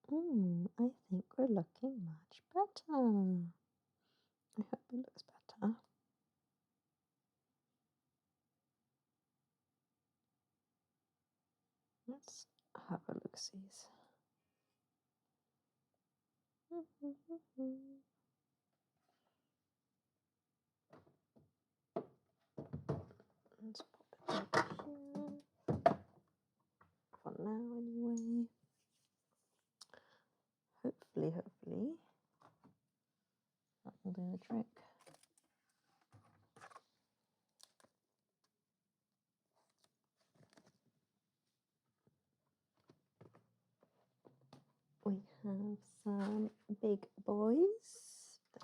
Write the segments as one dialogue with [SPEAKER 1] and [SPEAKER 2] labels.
[SPEAKER 1] I think we're looking much better. I hope it looks better. Let's have a look-see. Let's pop it up here. For now, anyway. Hopefully, that will do the trick. We have some big boys.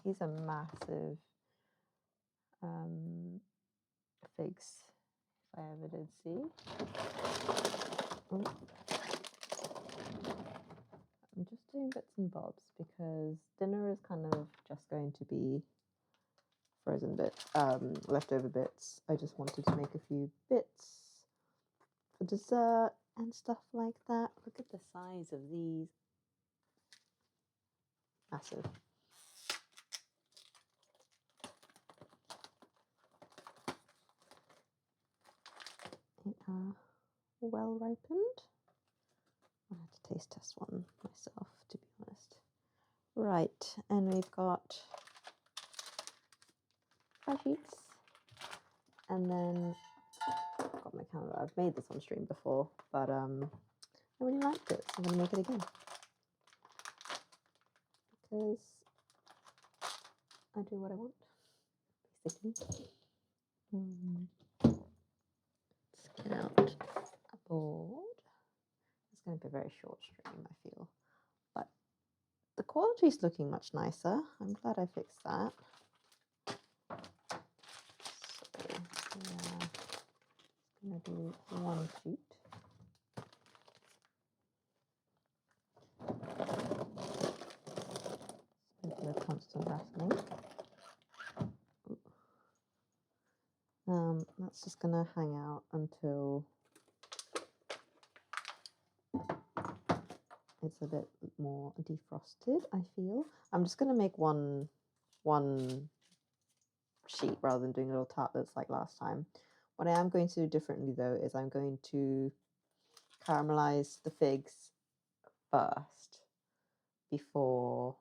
[SPEAKER 1] These are massive figs, if I ever did see. Oh. I'm just doing bits and bobs because dinner is kind of just going to be frozen bits, leftover bits. I just wanted to make a few bits for dessert and stuff like that. Look at the size of these. Massive. They are well ripened. I have to taste test one myself, to be honest. Right, and we've got 5 sheets, and then I've got my camera. I've made this on stream before, but I really liked it, so I'm going to make it again because I do what I want, basically. Let's get out a board. It's going to be a very short stream, I feel, but the quality is looking much nicer. I'm glad I fixed that. So, yeah, I'm going to do one sheet. The constant rattling. That's just gonna hang out until it's a bit more defrosted, I feel. I'm just gonna make one sheet rather than doing little tartlets like last time. What I am going to do differently though is I'm going to caramelize the figs first before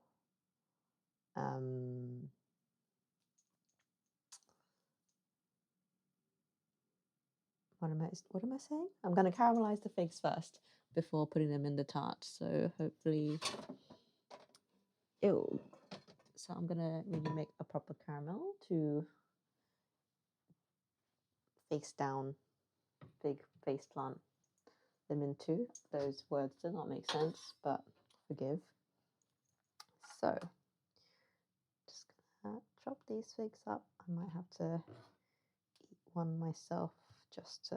[SPEAKER 1] what am I saying? I'm going to caramelize the figs first before putting them in the tart. So hopefully so I'm going to really make a proper caramel to face down, big face plant them into. Those words do not make sense, but forgive. So just going to chop these figs up. I might have to eat one myself just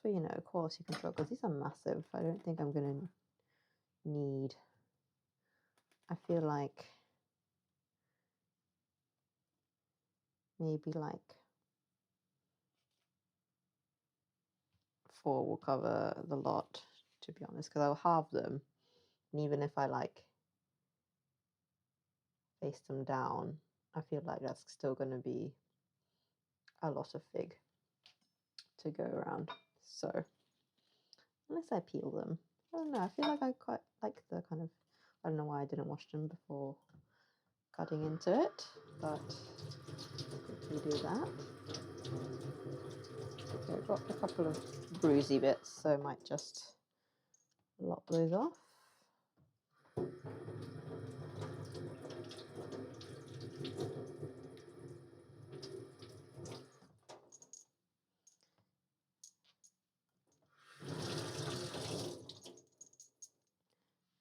[SPEAKER 1] for, you know, quality control, because these are massive. I don't think I'm going to need, I feel like maybe like 4 will cover the lot, to be honest, because I'll halve them, and even if I like face them down, I feel like that's still going to be a lot of fig to go around. So unless I peel them, I don't know, I feel like I quite like the kind of, I don't know why I didn't wash them before cutting into it, but we do that. Okay, I've got a couple of bruisey bits, so I might just lop those off.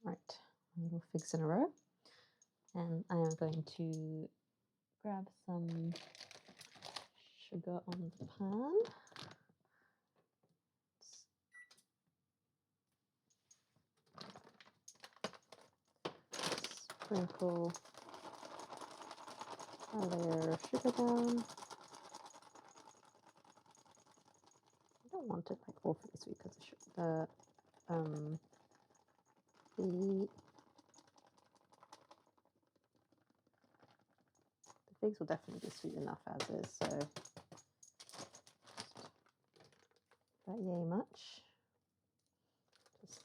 [SPEAKER 1] Right, little figs in a row, and I am going to grab some sugar on the pan. Sprinkle a layer of sugar down. I don't want it like awfully sweet because the figs will definitely be sweet enough as is, so about yay much. Just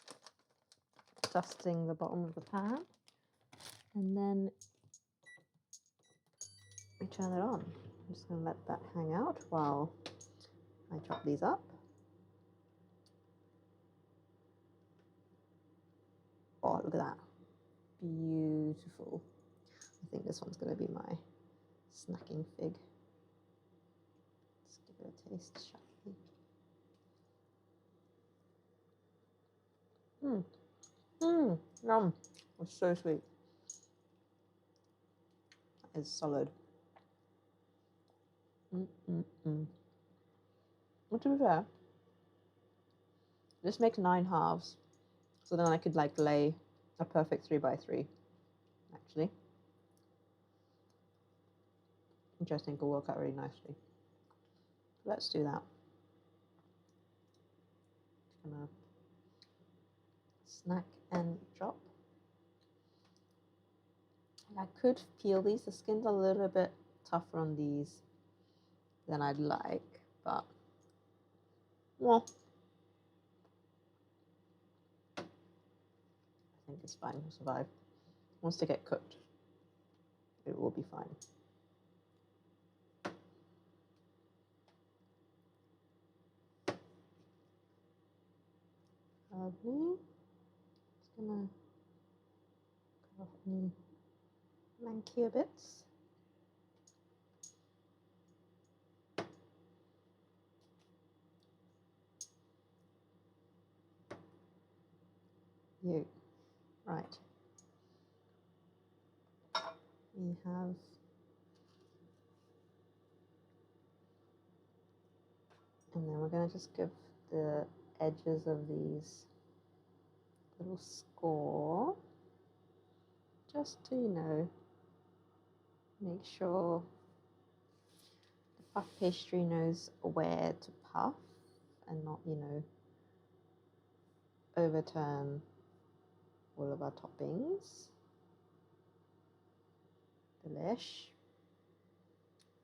[SPEAKER 1] dusting the bottom of the pan, and then we turn it on. I'm just going to let that hang out while I chop these up. Oh, look at that. Beautiful. I think this one's going to be my snacking fig. Let's give it a taste, shall we? Yum. It's so sweet. That is solid. Well, to be fair, just make 9 halves, so then I could like lay a perfect 3x3, actually, which I think will work out really nicely. Let's do that. Just gonna snack and drop. I could peel these. The skin's a little bit tougher on these than I'd like, but well, I think it's fine. It'll survive. Once they get cooked, it will be fine. Lovely. Just gonna cut off any mankier bits. Right. We have and then we're going to just give the edges of these a little score, just to, you know, make sure the puff pastry knows where to puff and not, you know, overturn all of our toppings. Delish.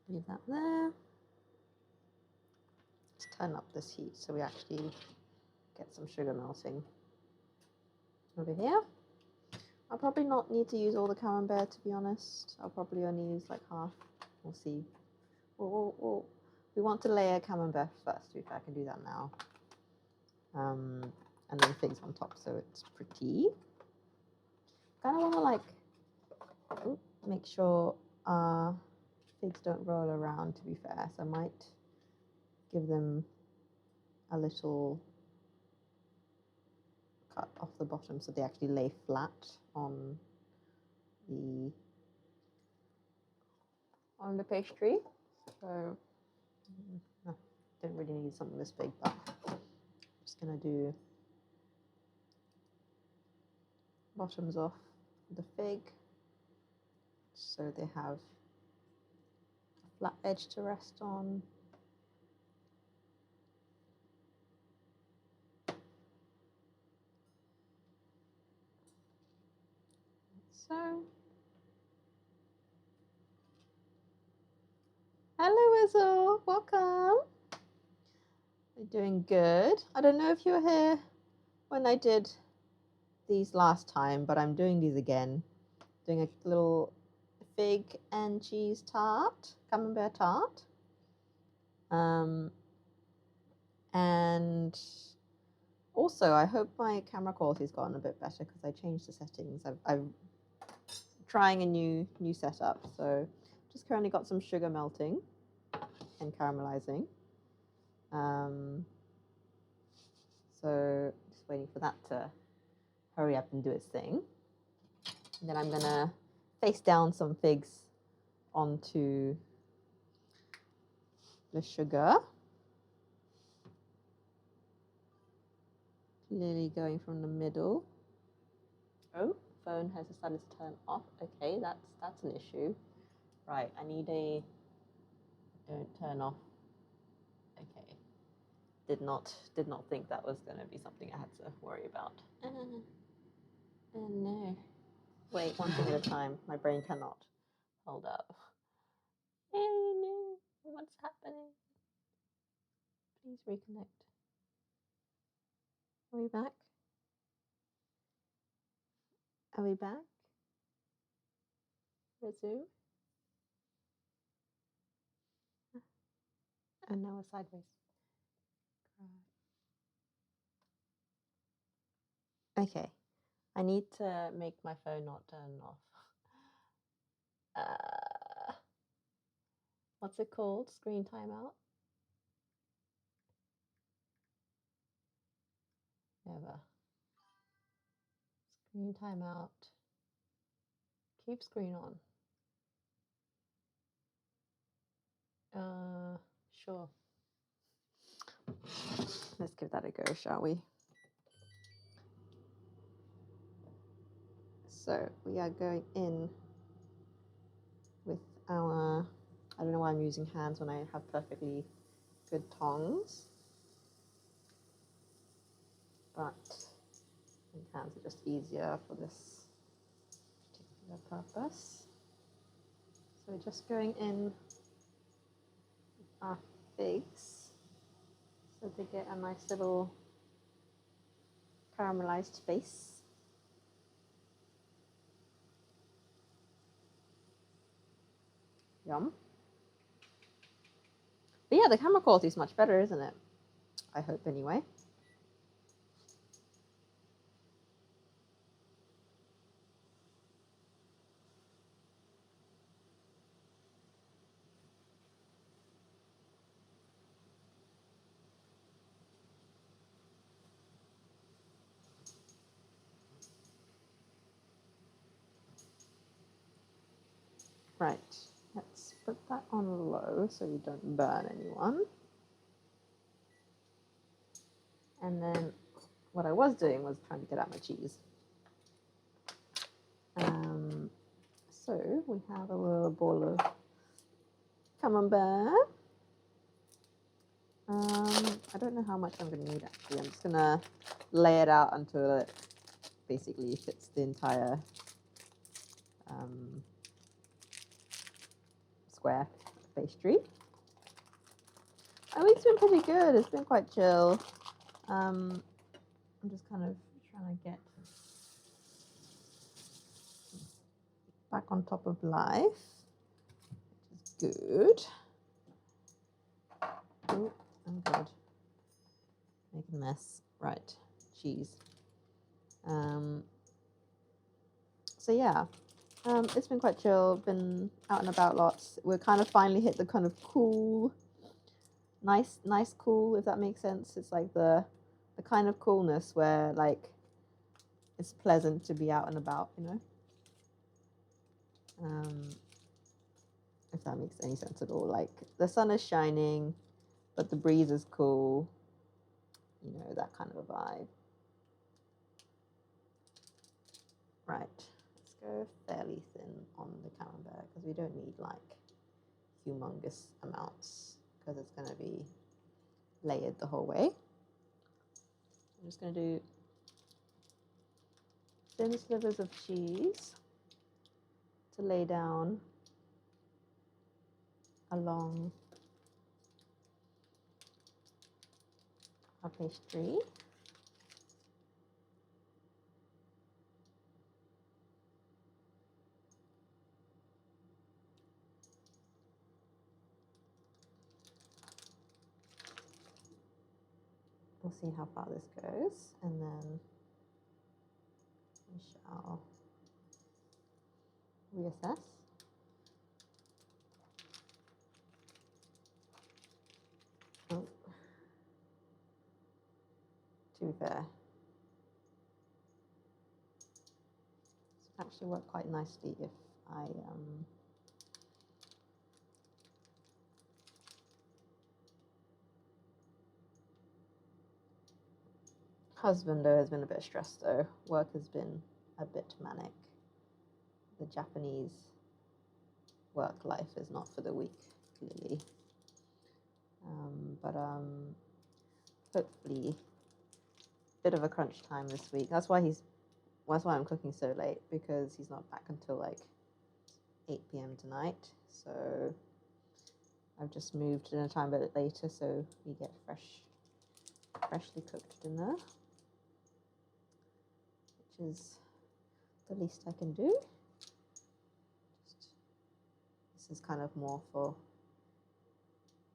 [SPEAKER 1] Leave that there. Let's turn up this heat so we actually get some sugar melting. Over here. I'll probably not need to use all the camembert, to be honest. I'll probably only use like half. We'll see. We want to layer camembert first. If I can do that now. And then figs on top, so it's pretty. Kind of want to like make sure figs don't roll around, to be fair, so I might give them a little cut off the bottom so they actually lay flat on the pastry. So no, don't really need something this big, but I'm just gonna do bottoms off the fig so they have a flat edge to rest on. So, hello Izzo, welcome. You're doing good. I don't know if you were here when I did these last time, but I'm doing these again. Doing a little fig and cheese tart, camembert tart. And also, I hope my camera quality's gotten a bit better because I changed the settings. I'm trying a new setup, so just currently got some sugar melting and caramelizing. So just waiting for that to hurry up and do its thing. And then I'm gonna face down some figs onto the sugar. Clearly going from the middle. Oh, phone has decided to turn off. Okay, that's an issue. Right, I need a don't turn off. Okay. Did not think that was going to be something I had to worry about. Oh no. Wait, one thing at a time. My brain cannot hold up. Oh no, what's happening? Please reconnect. Are we back? Are we back? Resume. And now we're sideways. Okay. I need to make my phone not turn off. What's it called? Screen timeout? Never. Screen timeout. Keep screen on. Sure. Let's give that a go, shall we? So we are going in with our, I don't know why I'm using hands when I have perfectly good tongs, but I think hands are just easier for this particular purpose. So we're just going in with our figs so they get a nice little caramelized base. Yum. But yeah, the camera quality is much better, isn't it? I hope anyway. Right, let's put that on low so we don't burn anyone. And then what I was doing was trying to get out my cheese. So we have a little ball of camembert. I don't know how much I'm going to need actually. I'm just going to lay it out until it basically fits the entire square pastry. My week's been pretty good. It's been quite chill. I'm just kind of trying to get back on top of life, which is good. Oh, I'm good. Making a mess. Right, cheese. So yeah, it's been quite chill. Been out and about lots. We're kind of finally hit the kind of cool, nice cool, if that makes sense. It's like the kind of coolness where like it's pleasant to be out and about, you know. If that makes any sense at all. Like the sun is shining, but the breeze is cool. You know, that kind of a vibe. Right, let's go fairly thin on the camembert because we don't need like humongous amounts because it's going to be layered the whole way. I'm just going to do thin slivers of cheese to lay down along our pastry. We'll see how far this goes, and then we shall reassess. Oh. To be fair, this would actually work quite nicely if I husband though has been a bit stressed though. Work has been a bit manic. The Japanese work life is not for the weak, clearly. But hopefully, bit of a crunch time this week. That's why I'm cooking so late, because he's not back until like 8 p.m. tonight. So I've just moved in a time a bit later, so we get freshly cooked dinner, which is the least I can do. This is kind of more for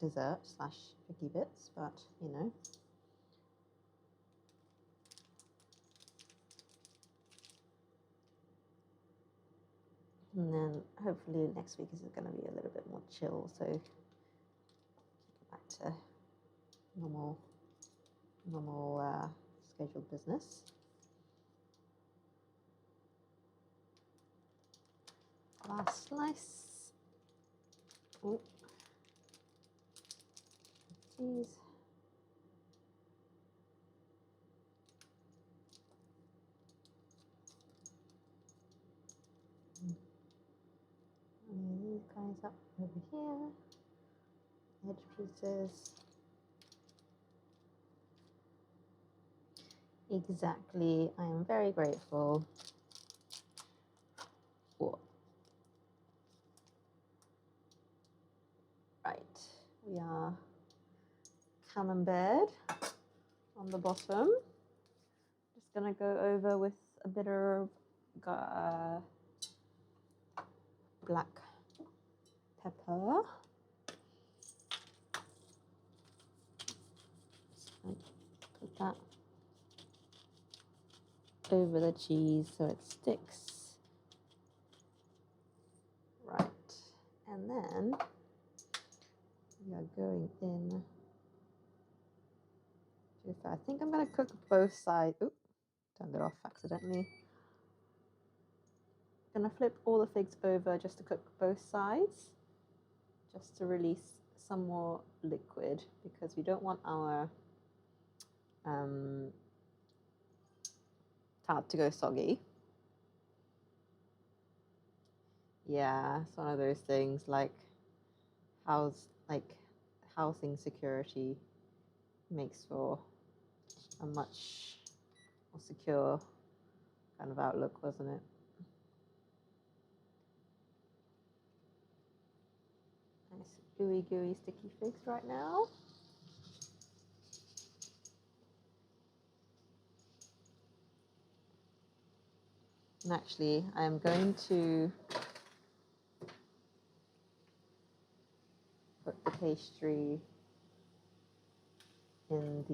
[SPEAKER 1] dessert / picky bits, but you know. And then hopefully next week is going to be a little bit more chill, so get back to normal scheduled business. Last slice. Oh, cheese. These guys up over here. Edge pieces. Exactly. I am very grateful. Whoa. Right. We are camembert on the bottom. Just gonna go over with a bit of black pepper. Put that over the cheese so it sticks. Right. And then we are going in. I think I'm going to cook both sides. Oop, turned it off accidentally. I'm going to flip all the figs over just to cook both sides, just to release some more liquid, because we don't want our tart to go soggy. Yeah, it's one of those things like housing security makes for a much more secure kind of outlook, wasn't it? Nice gooey sticky figs right now. And actually, I am going to put the pastry in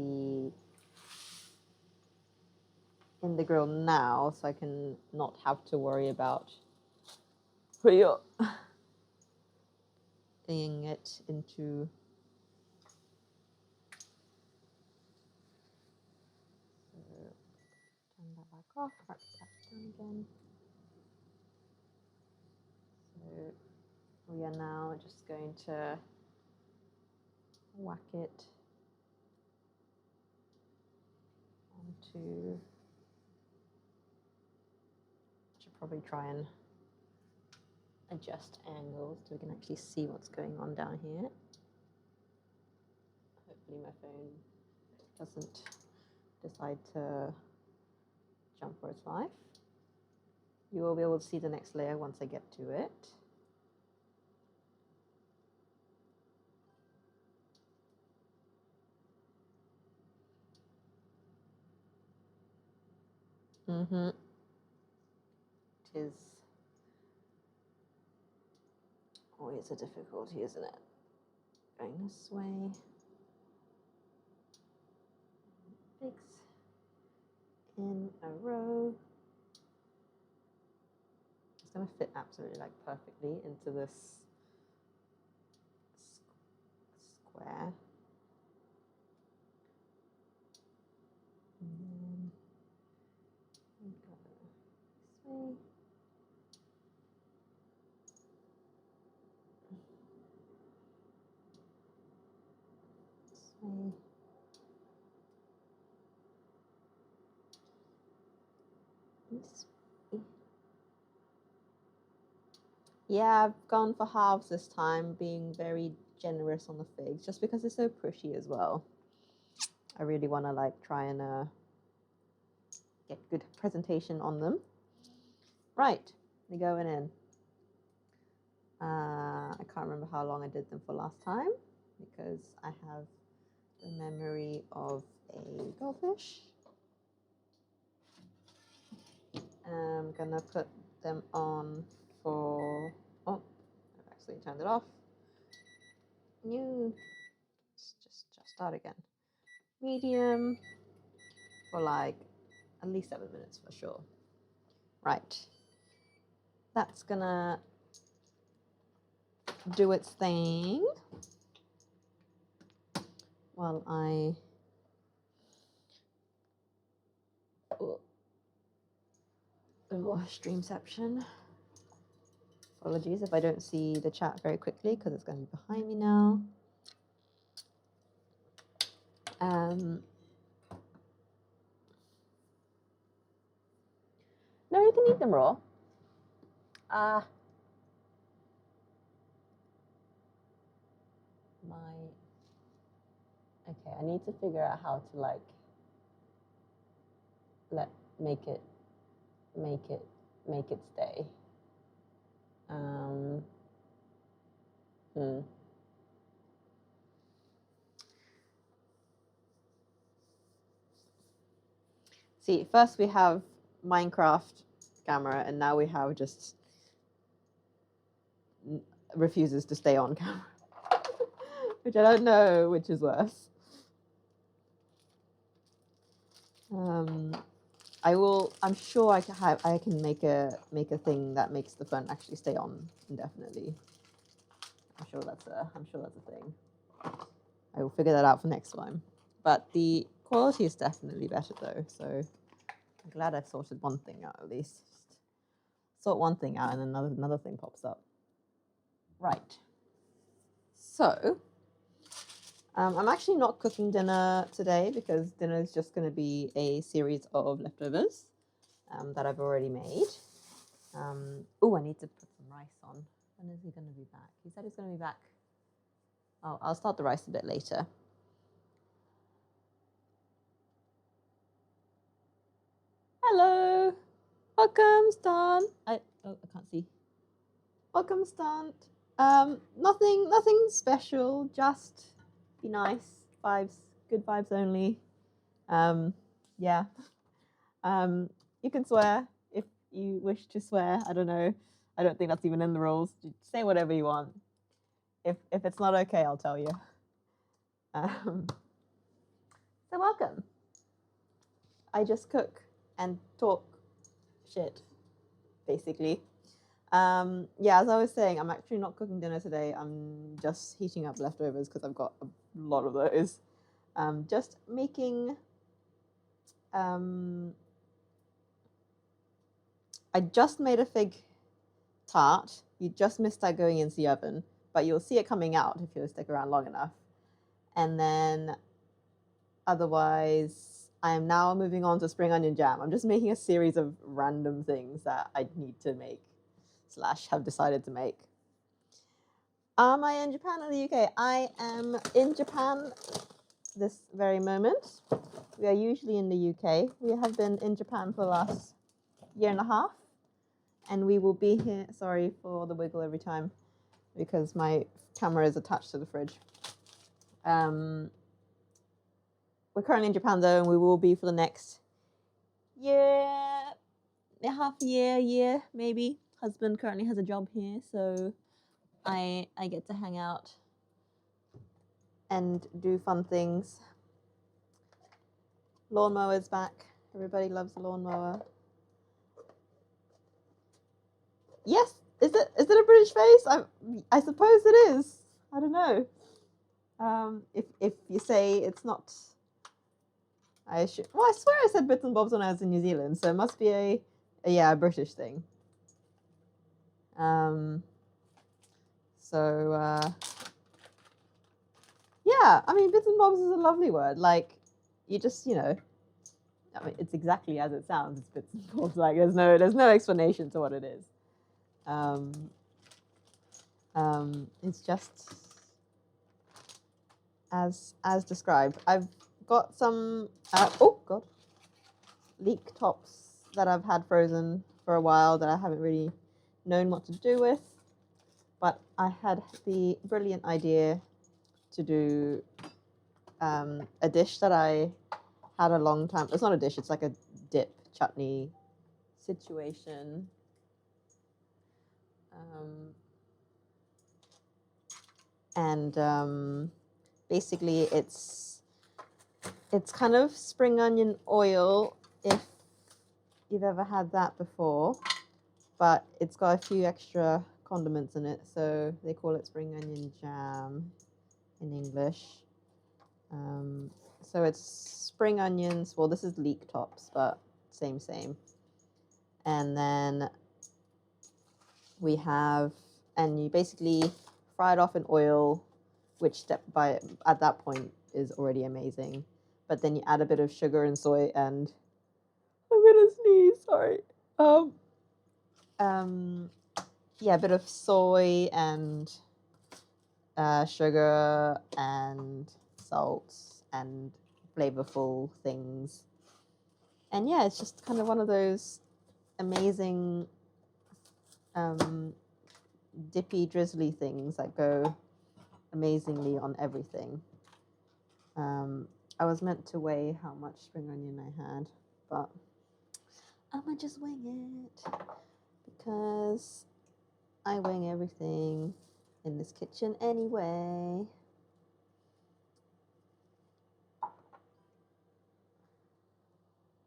[SPEAKER 1] the grill now, so I can not have to worry about putting it into. So turn that back off, wrap that down again. So we are now just going to whack it onto. Should probably try and adjust angles so we can actually see what's going on down here. Hopefully my phone doesn't decide to jump for its life. You will be able to see the next layer once I get to it. It is always a difficulty, isn't it? Going this way. Figs in a row. It's going to fit absolutely like perfectly into this square. And then we go this way. This way. This way. Yeah, I've gone for halves this time, being very generous on the figs, just because it's so pretty as well. I really want to like try and get good presentation on them. Right, they're going in. I can't remember how long I did them for last time because I have the memory of a goldfish. I'm gonna put them on for, oh, I've actually turned it off. Just start again. Medium for like at least 7 minutes for sure. Right. That's gonna do its thing while I streamception. Apologies if I don't see the chat very quickly because it's going to be behind me now. No, you can eat them raw. Okay, I need to figure out how to like make it stay. See, first we have Minecraft camera, and now we have just refuses to stay on camera, which I don't know which is worse. I'm sure I can make a thing that makes the phone actually stay on indefinitely. I'm sure that's a thing. I will figure that out for next time. But the quality is definitely better though, so I'm glad I've sorted one thing out at least. Sort one thing out and another thing pops up. Right. So I'm actually not cooking dinner today because dinner is just going to be a series of leftovers that I've already made. Oh, I need to put some rice on. When is he going to be back? He said he's going to be back. Oh, I'll start the rice a bit later. Hello. Welcome, Stan. I can't see. Welcome, Stan. Nothing special, just be nice. Vibes, good vibes only. Yeah. You can swear if you wish to swear. I don't know. I don't think that's even in the rules. Say whatever you want. If it's not okay, I'll tell you. So welcome. I just cook and talk shit, basically. Yeah, as I was saying, I'm actually not cooking dinner today. I'm just heating up leftovers because I've got a lot of those. Just making. I just made a fig tart. You just missed that going into the oven, but you'll see it coming out if you stick around long enough. And then otherwise, I am now moving on to spring onion jam. I'm just making a series of random things that I need to make / have decided to make. Am I in Japan or the UK? I am in Japan this very moment. We are usually in the UK. We have been in Japan for the last year and a half. And we will be here, sorry for the wiggle every time, because my camera is attached to the fridge. We're currently in Japan though, and we will be for the next year maybe. Husband currently has a job here, so I get to hang out and do fun things. Lawnmower's back. Everybody loves the lawnmower. Yes, is it a British face? I suppose it is. I don't know. If you say it's not, I swear I said bits and bobs when I was in New Zealand, so it must be a British thing. Yeah, I mean, bits and bobs is a lovely word. Like, you just, I mean, it's exactly as it sounds. It's bits and bobs. Like, there's no explanation to what it is. It's just as described. I've got some leek tops that I've had frozen for a while that I haven't really known what to do with. but I had the brilliant idea to do a dish that I had a long time. It's not a dish, it's like a dip chutney situation. And basically it's kind of spring onion oil, if you've ever had that before, but it's got a few extra condiments in it, so they call it spring onion jam in English. So it's spring onions. Well, this is leek tops, but same. And then we have, and you basically fry it off in oil, which at that point is already amazing. But then you add a bit of sugar and soy, and I'm gonna sneeze. Sorry. Yeah, a bit of soy and sugar and salt and flavorful things. And yeah, it's just kind of one of those amazing dippy drizzly things that go amazingly on everything. I was meant to weigh how much spring onion I had, but I'm gonna just wing it because I wing everything in this kitchen anyway.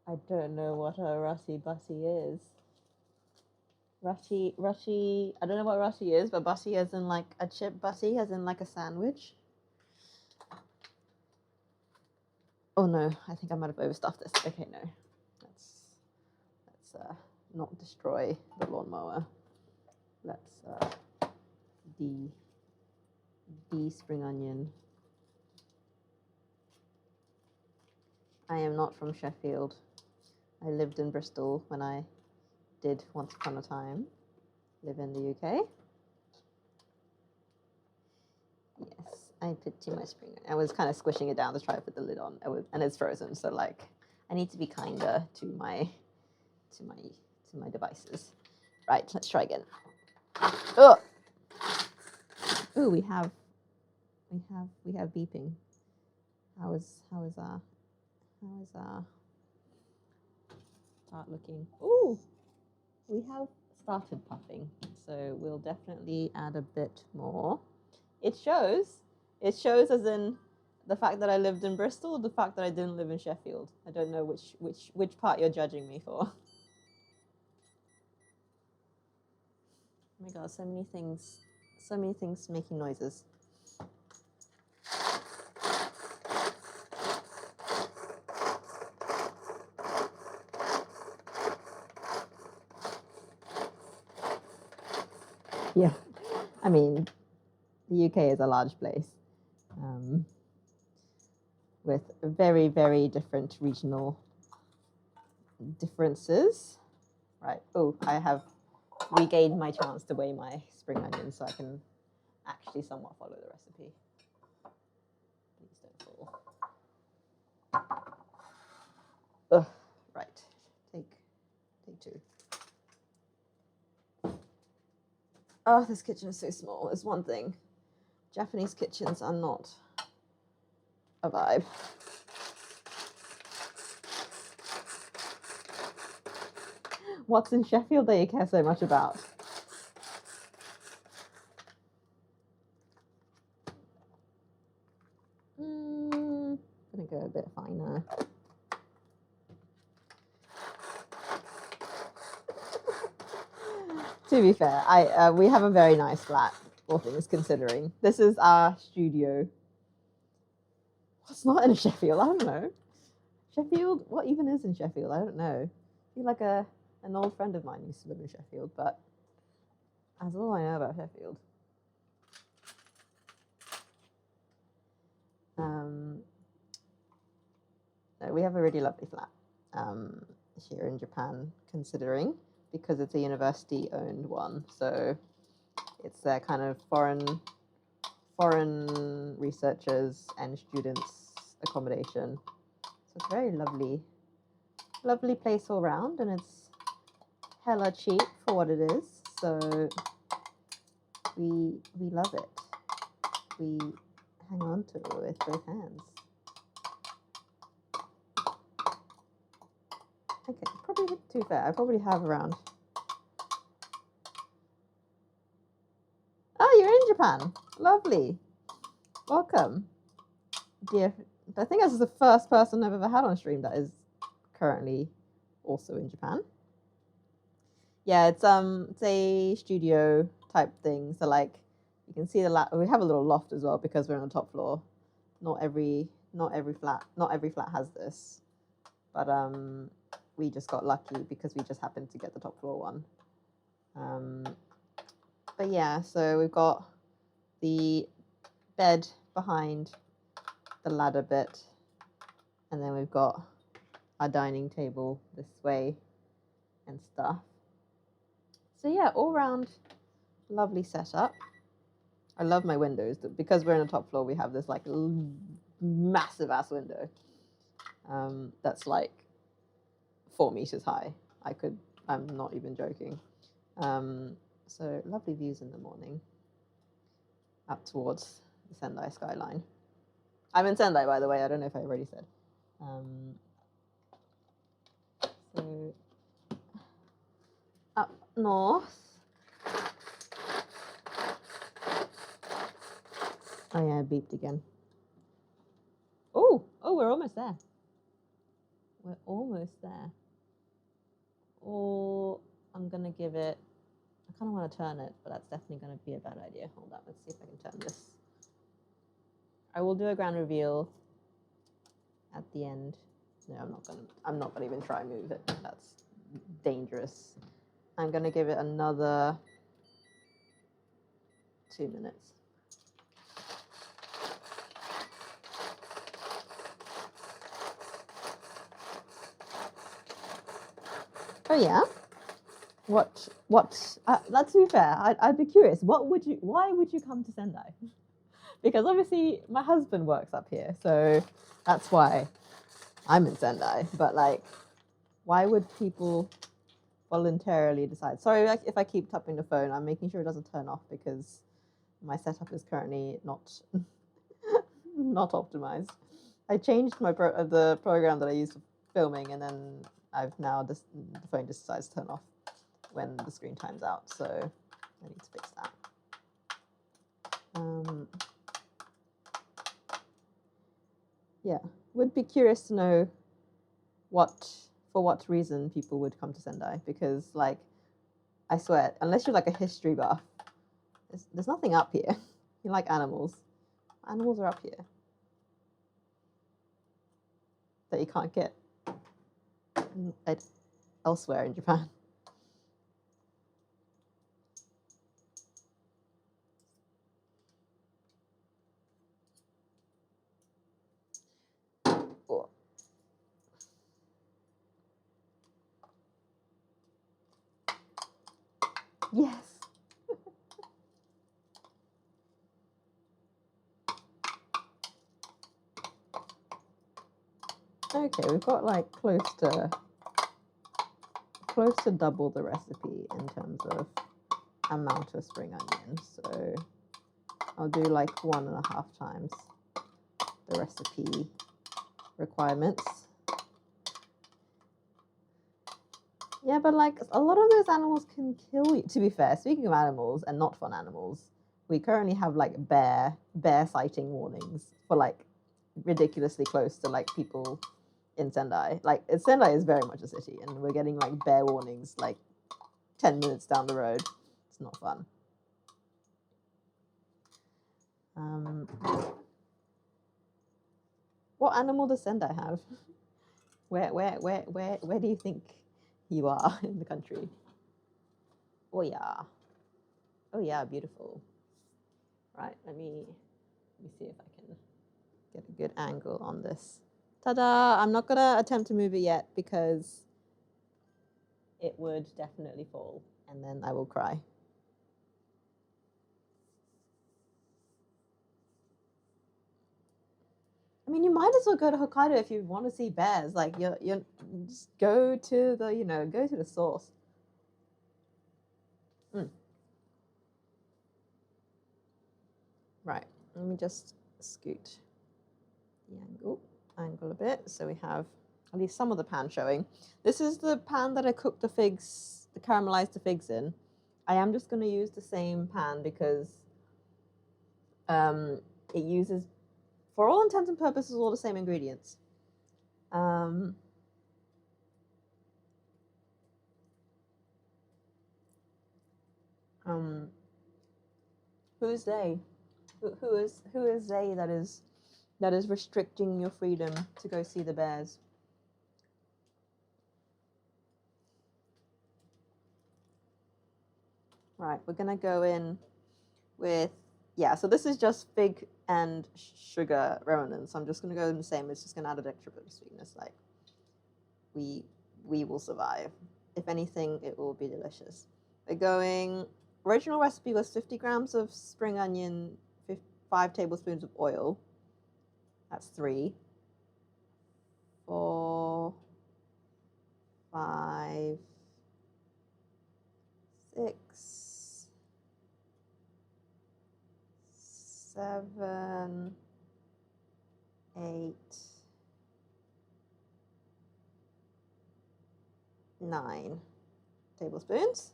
[SPEAKER 1] I don't know what a rusty bussy is. Rusty, I don't know what rusty is, but bussy as in like a chip bussy, as in like a sandwich. Oh no, I think I might have overstuffed this. Okay, no. Let's not destroy the lawnmower. Let's spring onion. I am not from Sheffield. I lived in Bristol when I did once upon a time live in the UK. Yes, I put too much spring onion. I was kind of squishing it down to try to put the lid on, and it's frozen. So like, I need to be kinder to my devices. Right, let's try again. Oh, ooh, we have beeping. How is our start looking? Ooh, we have started puffing, so we'll definitely add a bit more. It shows as in the fact that I lived in Bristol, or the fact that I didn't live in Sheffield. I don't know which part you're judging me for. Oh my god, so many things making noises. Yeah, I mean, the UK is a large place with very, very different regional differences. Right. Oh, I have regained my chance to weigh my spring onions, so I can actually somewhat follow the recipe. Please don't fall. Ugh. Right. Take two. Oh, this kitchen is so small. It's one thing. Japanese kitchens are not a vibe. What's in Sheffield that you care so much about? I'm gonna go a bit finer. To be fair, we have a very nice flat, all things considering. This is our studio. What's not in Sheffield? I don't know. Sheffield? What even is in Sheffield? I don't know. I feel like an old friend of mine used to live in Sheffield, but that's all I know about Sheffield. No, we have a really lovely flat here in Japan, considering, because it's a university-owned one. So it's their kind of foreign researchers and students accommodation. So it's a very lovely place all round, and it's hella cheap for what it is. So we love it. We hang on to it with both hands. Okay, probably, to be fair, I probably have around. Oh, you're in Japan. Lovely. Welcome. Dear, I think this is the first person I've ever had on stream that is currently also in Japan. Yeah, it's a studio type thing. So like you can see we have a little loft as well because we're on the top floor. Not every flat has this. But we just got lucky because we just happened to get the top floor one. But yeah, so we've got the bed behind the ladder bit, and then we've got our dining table this way and stuff. So yeah, all round lovely setup. I love my windows. Because we're on the top floor, we have this like massive ass window that's like 4 meters high. I'm not even joking. So lovely views in the morning up towards the Sendai skyline. I'm in Sendai, by the way. I don't know if I already said. So up north. Oh yeah, I beeped again. Oh, we're almost there. We're almost there. Or I'm gonna give it. I kind of want to turn it, but that's definitely going to be a bad idea. Hold on, let's see if I can turn this. I will do a grand reveal at the end. No, I'm not gonna even try and move it. That's dangerous. I'm gonna give it another 2 minutes. Oh yeah. What? Let's be fair. I'd be curious. Why would you come to Sendai? Because obviously my husband works up here, so that's why I'm in Sendai. But like, why would people voluntarily decide? Sorry if I keep tapping the phone. I'm making sure it doesn't turn off because my setup is currently not not optimized. I changed the program that I use for filming, and then I've now the phone just decides to turn off when the screen times out. So I need to fix that. Yeah, would be curious to know for what reason people would come to Sendai, because like I swear, unless you're like a history buff, there's nothing up here. You like animals. Animals are up here that you can't get elsewhere in Japan. Oh. Yes. Okay, we've got like close to double the recipe in terms of amount of spring onions. So I'll do like 1.5 times the recipe requirements. Yeah, but like a lot of those animals can kill you. To be fair, speaking of animals and not fun animals, we currently have like bear sighting warnings for like ridiculously close to like people in Sendai. Like Sendai is very much a city, and we're getting like bear warnings like 10 minutes down the road. It's not fun. What animal does Sendai have? Where do you think you are in the country? Oh yeah, beautiful. Right, let me see if I can get a good angle on this. Ta-da! I'm not gonna attempt to move it yet because it would definitely fall, and then I will cry. I mean, you might as well go to Hokkaido if you want to see bears. Like, you just go to the source. Let me just scoot the angle a bit, so we have at least some of the pan showing. This is the pan that I cooked the figs, the caramelized the figs in. I am just going to use the same pan because it uses, for all intents and purposes, all the same ingredients. Who's they? Who is they that is restricting your freedom to go see the bears? Right, we're gonna go in with, yeah, so this is just fig and sugar remnant, so I'm just gonna go in the same. It's just gonna add an extra bit of sweetness. Like, we will survive. If anything, it will be delicious. We're going, original recipe was 50 grams of spring onion, 5 tablespoons of oil. That's 3, 4, 5, 6, 7, 8, 9 tablespoons.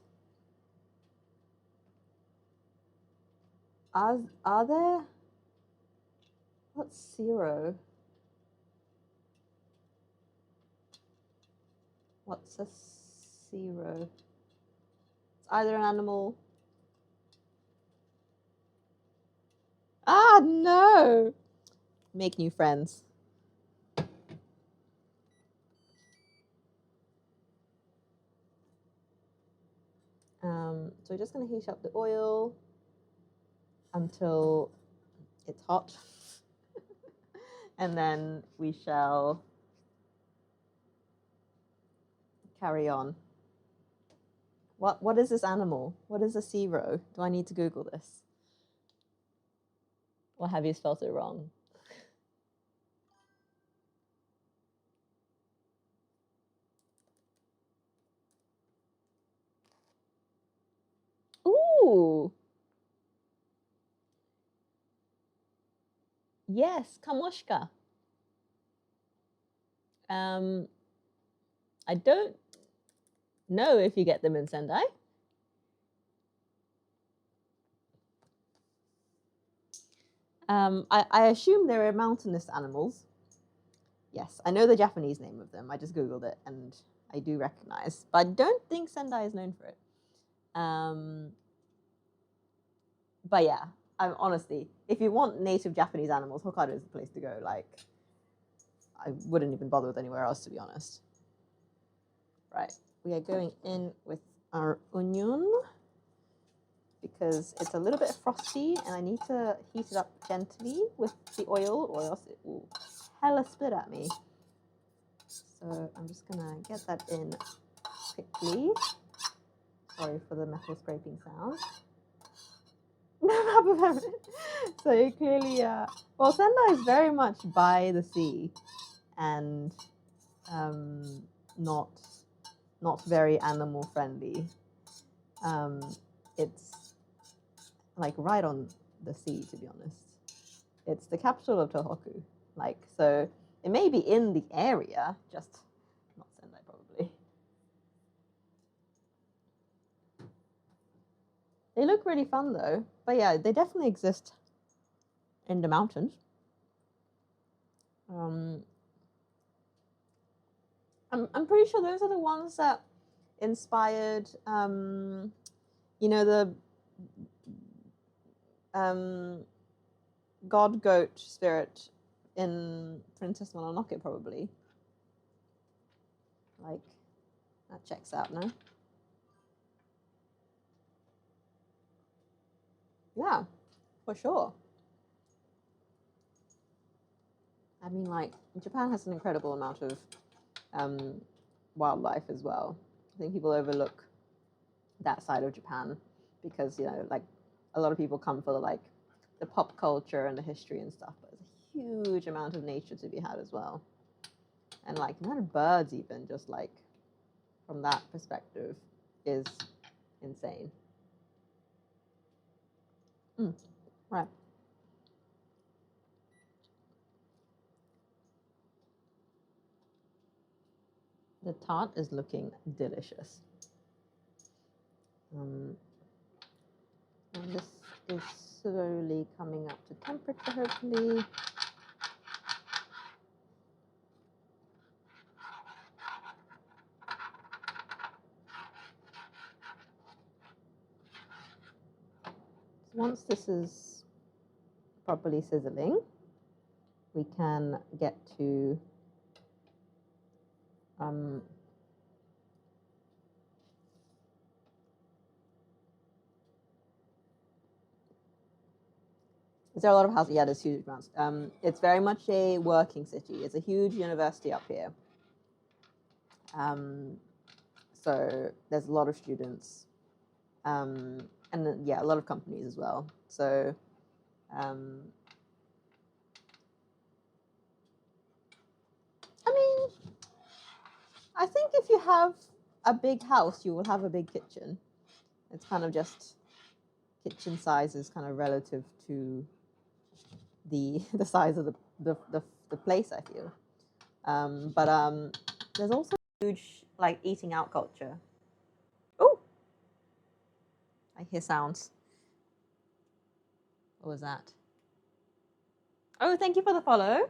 [SPEAKER 1] Are there? What's 0? What's a 0? It's either an animal. Ah, no! Make new friends. So we're just going to heat up the oil until it's hot. And then we shall carry on. What is this animal? What is a 0? Do I need to Google this? Or have you spelled it wrong? Ooh! Yes, kamoshka. I don't know if you get them in Sendai. I assume they're mountainous animals. Yes, I know the Japanese name of them. I just Googled it and I do recognize. But I don't think Sendai is known for it. But yeah, honestly, if you want native Japanese animals, Hokkaido is the place to go. Like, I wouldn't even bother with anywhere else, to be honest. Right, we are going in with our onion because it's a little bit frosty and I need to heat it up gently with the oil or else it will hella spit at me. So I'm just gonna get that in quickly. Sorry for the metal scraping sound. So you clearly, well, Sendai is very much by the sea and not very animal friendly. It's like right on the sea, to be honest. It's the capital of Tohoku, like, so it may be in the area, just not Sendai probably. They look really fun though, but yeah, they definitely exist in the mountains. I'm pretty sure those are the ones that inspired, you know, the god goat spirit in Princess Mononoke, probably. Like, that checks out, no? Yeah, for sure. I mean, like, Japan has an incredible amount of wildlife as well. I think people overlook that side of Japan because, you know, like, a lot of people come for like the pop culture and the history and stuff, but there's a huge amount of nature to be had as well. And like, not birds even, just like from that perspective, is insane. Right. The tart is looking delicious. And this is slowly coming up to temperature, hopefully. Once this is properly sizzling, we can get to is there a lot of houses? Yeah, there's huge amounts. It's very much a working city. It's a huge university up here. So there's a lot of students. And then, yeah, a lot of companies as well. So I mean, I think if you have a big house, you will have a big kitchen. It's kind of just kitchen size is kind of relative to the size of the place, I feel. But there's also a huge like eating out culture. Oh, I hear sounds. What was that? Oh, thank you for the follow.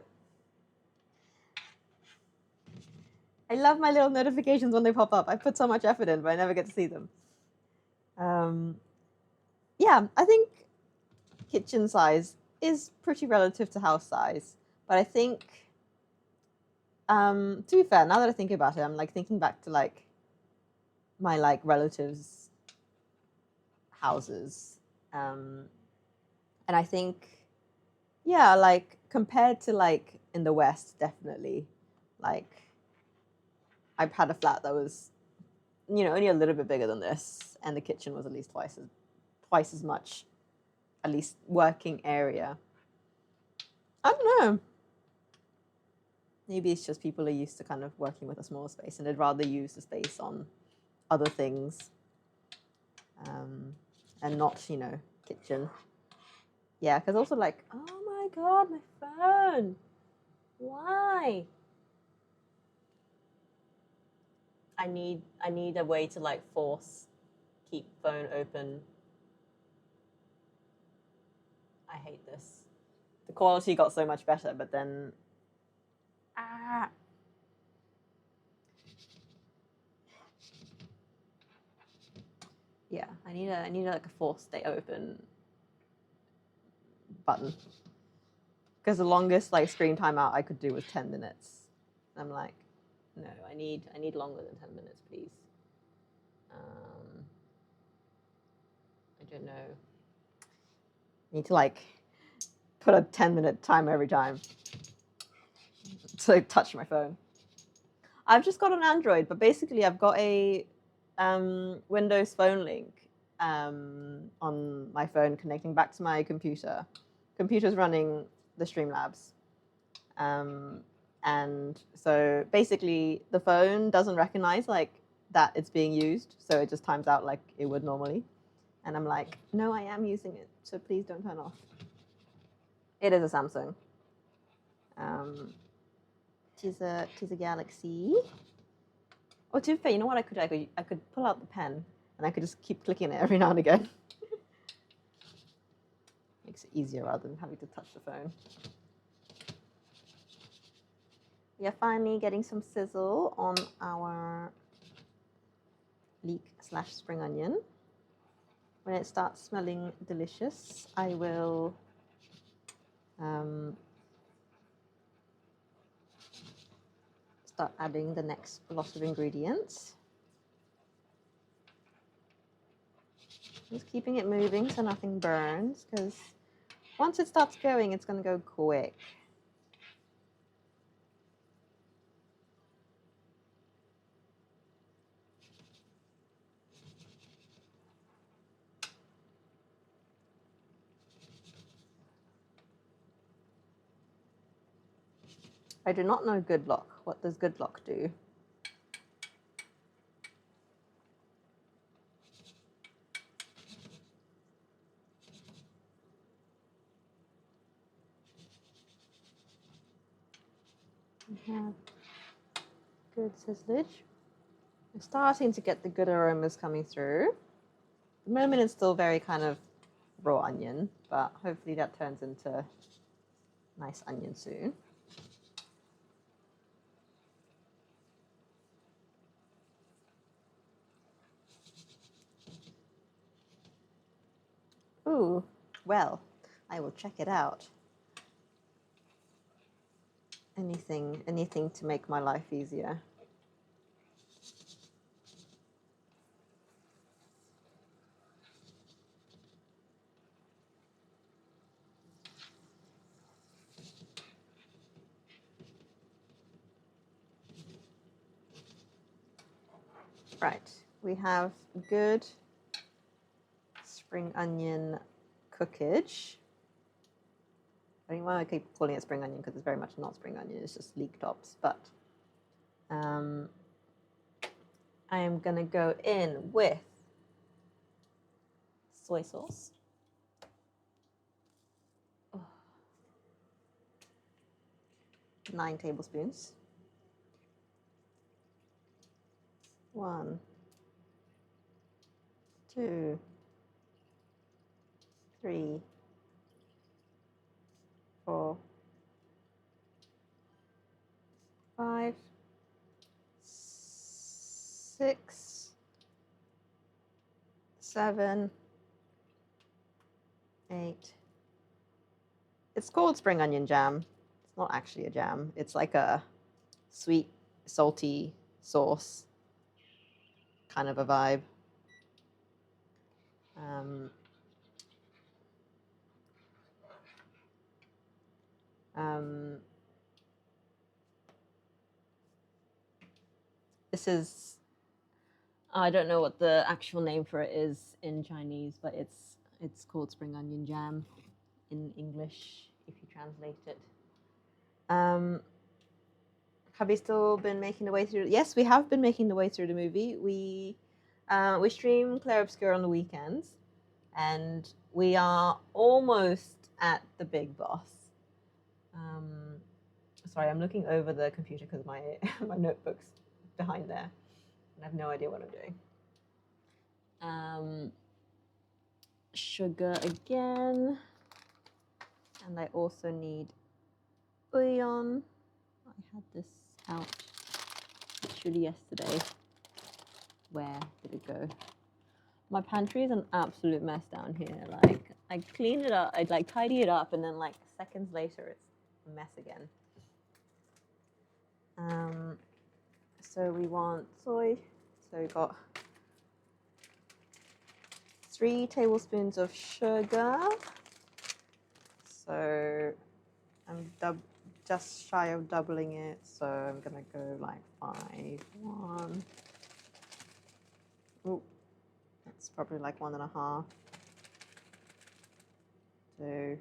[SPEAKER 1] I love my little notifications when they pop up. I put so much effort in, but I never get to see them. Yeah, I think kitchen size is pretty relative to house size. But I think, to be fair, now that I think about it, I'm like thinking back to like my like relatives' houses. And I think, yeah, like compared to like in the West, definitely, like I've had a flat that was, you know, only a little bit bigger than this, and the kitchen was at least twice as much, at least working area. I don't know. Maybe it's just people are used to kind of working with a smaller space, and they'd rather use the space on other things, and not, you know, kitchen. Yeah, because also like, oh my god, my phone. Why? I need a way to like force keep phone open. I hate this. The quality got so much better, but then yeah, I need like a force stay open button. Because the longest like screen timeout I could do was 10 minutes. I'm like, no, I need longer than 10 minutes, please. I don't know. I need to like put a 10-minute timer every time to touch my phone. I've just got an Android, but basically I've got a Windows phone link on my phone connecting back to my computer. Computer's running the Streamlabs. And so basically the phone doesn't recognize like that it's being used, so it just times out like it would normally. And I'm like, no, I am using it, so please don't turn off. It is a Samsung. It is a Galaxy. Oh, to be fair, you know what I could do? I could pull out the pen and I could just keep clicking it every now and again. Makes it easier rather than having to touch the phone. We are finally getting some sizzle on our leek/spring onion. When it starts smelling delicious, I will start adding the next lot of ingredients. Just keeping it moving so nothing burns, because once it starts going, it's going to go quick. I do not know good luck. What does good luck do? We have good sizzlage. I'm starting to get the good aromas coming through. At the moment it's still very kind of raw onion, but hopefully that turns into nice onion soon. Ooh, well, I will check it out. Anything to make my life easier. Right, we have good spring onion cookage. I don't know why I keep calling it spring onion because it's very much not spring onion, it's just leek tops. But I am going to go in with soy sauce. 9 tablespoons. 1, 2, 3, 4, 5, 6, 7, 8. It's called spring onion jam. It's not actually a jam. It's like a sweet, salty sauce kind of a vibe. This is, I don't know what the actual name for it is in Chinese, but it's called spring onion jam in English if you translate it. Have we still been making the way through? Yes, we have been making the way through the movie. We stream Claire Obscure on the weekends, and we are almost at the big boss. Sorry, I'm looking over the computer because my my notebook's behind there, and I have no idea what I'm doing. Sugar again, and I also need bouillon. I had this out literally yesterday. Where did it go? My pantry is an absolute mess down here. Like, I clean it up, I'd like tidy it up, and then like seconds later it's a mess again. So we want soy. So we've got 3 tablespoons of sugar. So I'm just shy of doubling it. So I'm gonna go like 5, 1. Ooh, that's probably like 1.5. 2,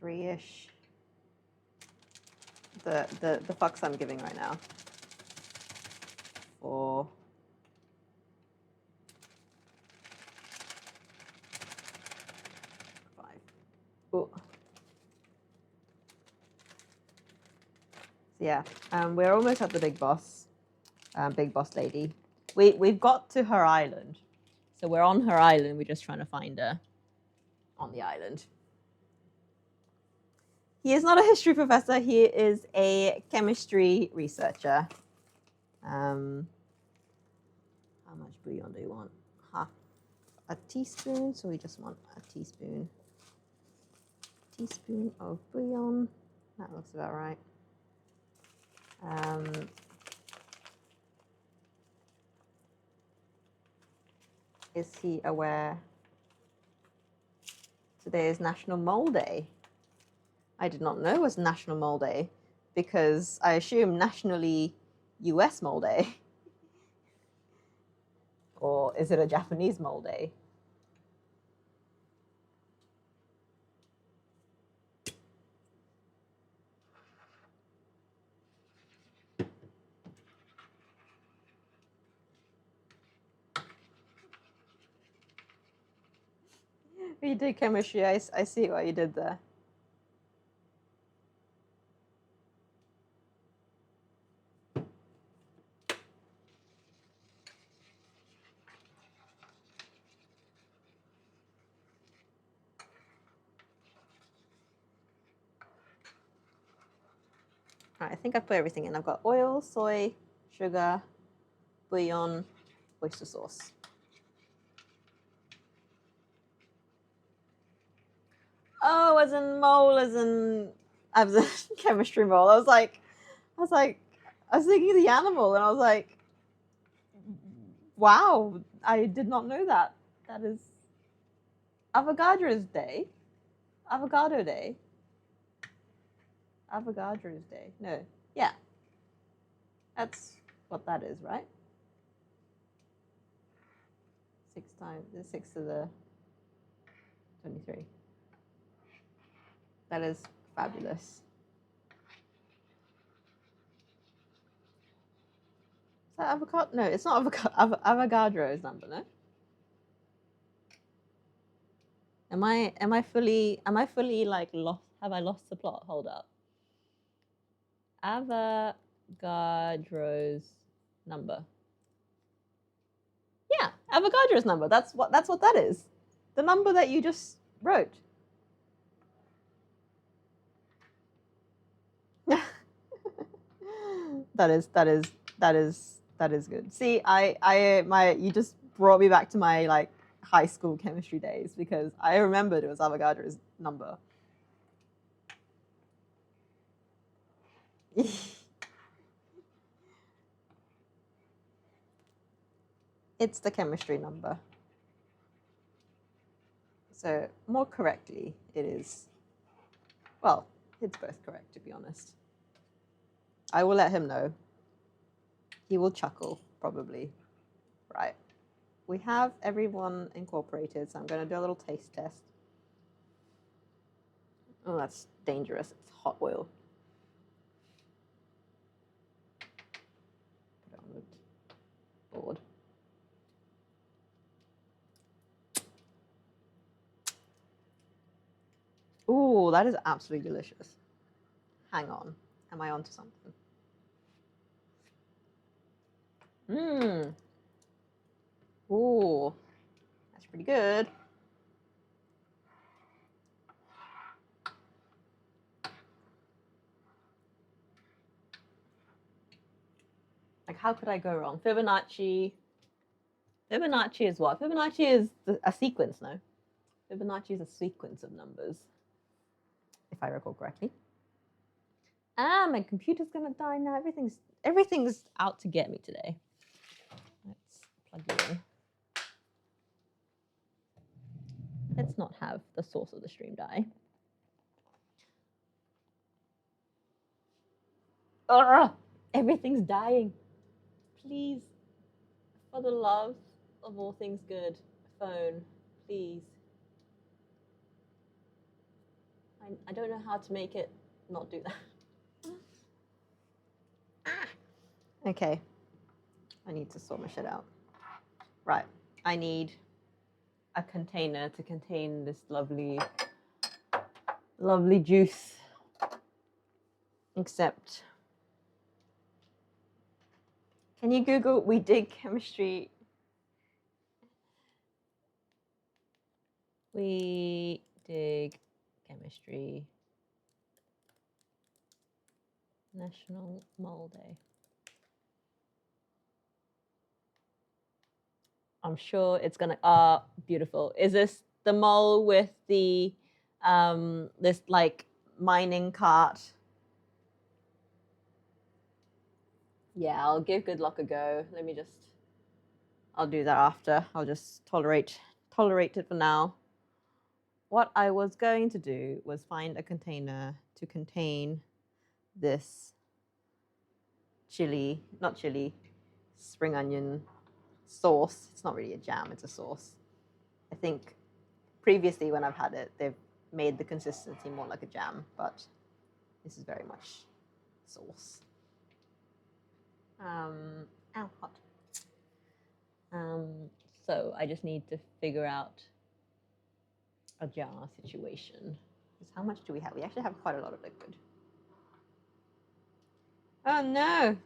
[SPEAKER 1] 3-ish. The fucks I'm giving right now. 4, 5. Ooh. So yeah, we're almost at the big boss lady. We've got to her island, so we're on her island. We're just trying to find her on the island. He is not a history professor. He is a chemistry researcher. How much bouillon do you want? Half a teaspoon. So we just want a teaspoon. Teaspoon of bouillon. That looks about right. Is he aware today is National Mole Day? I did not know it was National Mole Day because I assume nationally US Mole Day. Or is it a Japanese Mole Day? You did chemistry. I see what you did there. All right, I think I put everything in. I've got oil, soy, sugar, bouillon, oyster sauce. Oh, as in mole, as in chemistry mole. I was thinking the animal, and I was like, wow, I did not know that. That is Avogadro's Day. Avocado Day. Avogadro's Day. No, yeah. That's what that is, right? 6 times, the 6 to the 23. That is fabulous. Is that avocado? No, it's not avocado. Avogadro's number, no? Am I fully like lost? Have I lost the plot? Hold up. Avogadro's number. Yeah, Avogadro's number. That's what that is. The number that you just wrote. that is good. See, you just brought me back to my like high school chemistry days because I remembered it was Avogadro's number. It's the chemistry number. So more correctly, it is, well, it's both correct, to be honest. I will let him know. He will chuckle, probably. Right. We have everyone incorporated, so I'm going to do a little taste test. Oh, that's dangerous. It's hot oil. Put it on the board. Ooh, that is absolutely delicious. Hang on. Am I onto something? Mmm. Ooh, that's pretty good. Like, how could I go wrong? Fibonacci. Fibonacci is what? Fibonacci is a sequence, no? Fibonacci is a sequence of numbers, if I recall correctly. Ah, my computer's gonna die now. Everything's out to get me today. Let's plug you in. Let's not have the source of the stream die. Ugh, everything's dying. Please, for the love of all things good, phone, please. I don't know how to make it not do that. Okay, I need to sort my shit out. Right, I need a container to contain this lovely juice. Except, can you Google "we dig chemistry"? We dig chemistry. National Mole Day. I'm sure it's gonna, beautiful. Is this the mole with the, this like mining cart? Yeah, I'll give good luck a go. Let me just, I'll do that after. I'll just tolerate it for now. What I was going to do was find a container to contain this not chili, spring onion sauce. It's not really a jam, it's a sauce. I think previously when I've had it, they've made the consistency more like a jam, but this is very much sauce. Ow, hot. So I just need to figure out a jar situation. How much do we have? We actually have quite a lot of liquid. Oh no!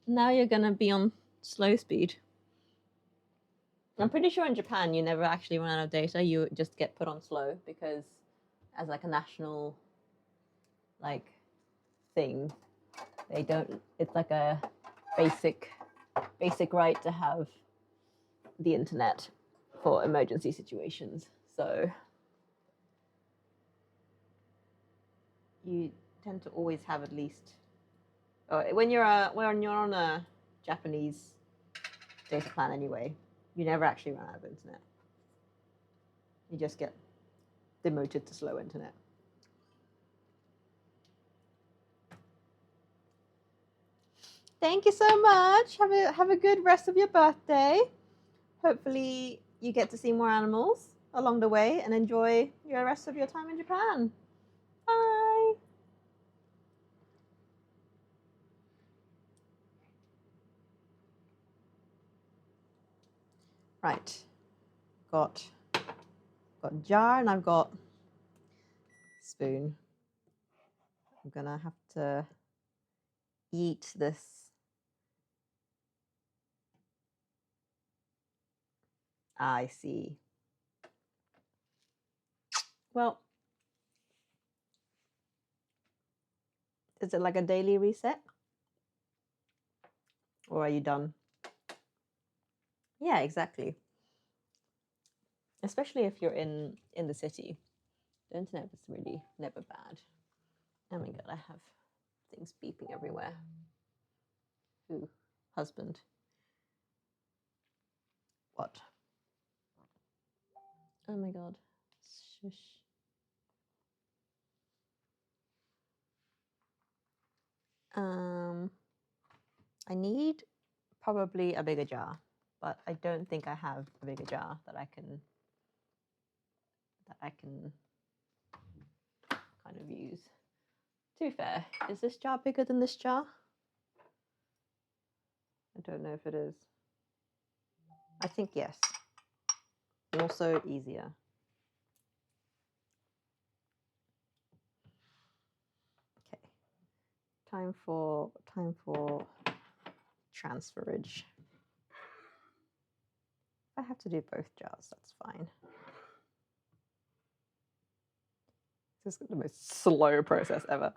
[SPEAKER 1] Now you're gonna be on slow speed. I'm pretty sure in Japan you never actually run out of data. You just get put on slow because as like a national, like, thing. They don't, it's like a basic right to have the internet for emergency situations. So you tend to always have at least, when you're on a Japanese data plan anyway, you never actually run out of internet. You just get demoted to slow internet. Thank you so much. Have a good rest of your birthday. Hopefully you get to see more animals along the way and enjoy your rest of your time in Japan. Bye. Right. Got jar and I've got spoon. I'm gonna have to eat this. I see. Well, is it like a daily reset? Or are you done? Yeah, exactly. Especially if you're in the city. The internet is really never bad. Oh my god, I have things beeping everywhere. Ooh, husband. What? Oh my god. Shush. I need probably a bigger jar, but I don't think I have a bigger jar that I can kind of use. To be fair, is this jar bigger than this jar? I don't know if it is. I think yes. And also easier. Okay. Time for transferage. If I have to do both jars, that's fine. This is the most slow process ever.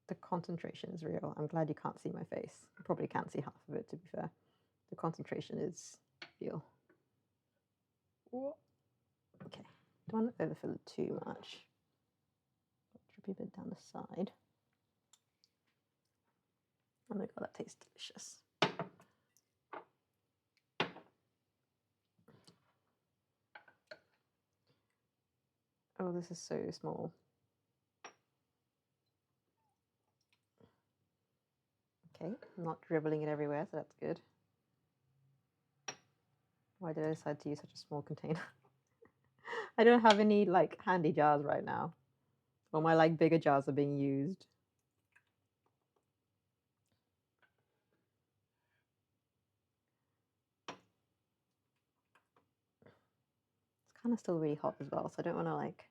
[SPEAKER 1] The concentration is real. I'm glad you can't see my face. You probably can't see half of it, to be fair. The concentration is real. Okay, don't want to overfill it too much. Drip a bit down the side. Oh my god, that tastes delicious. Oh, this is so small. Okay, I'm not dribbling it everywhere, so that's good. Why did I decide to use such a small container? I don't have any like handy jars right now. All my like bigger jars are being used. It's kind of still really hot as well, so I don't want to like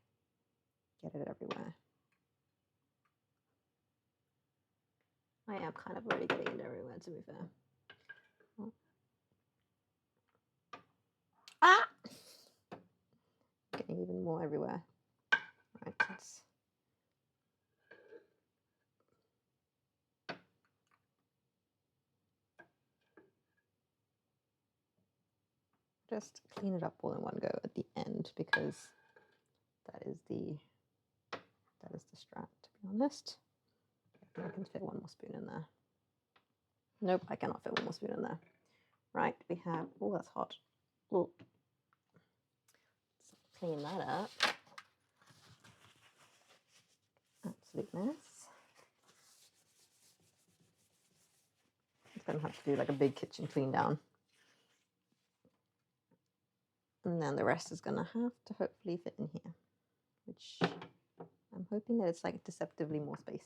[SPEAKER 1] get it everywhere. I am kind of already getting it everywhere, to be fair. Oh. Ah! Getting even more everywhere. Right, let's... just clean it up all in one go at the end, because that is the strat, to be honest. I can fit one more spoon in there. Nope, I cannot fit one more spoon in there. Right, we have, oh, that's hot. Oh. Let's clean that up. Absolute mess. I'm gonna have to do like a big kitchen clean down. And then the rest is gonna have to hopefully fit in here, which I'm hoping that it's like deceptively more space.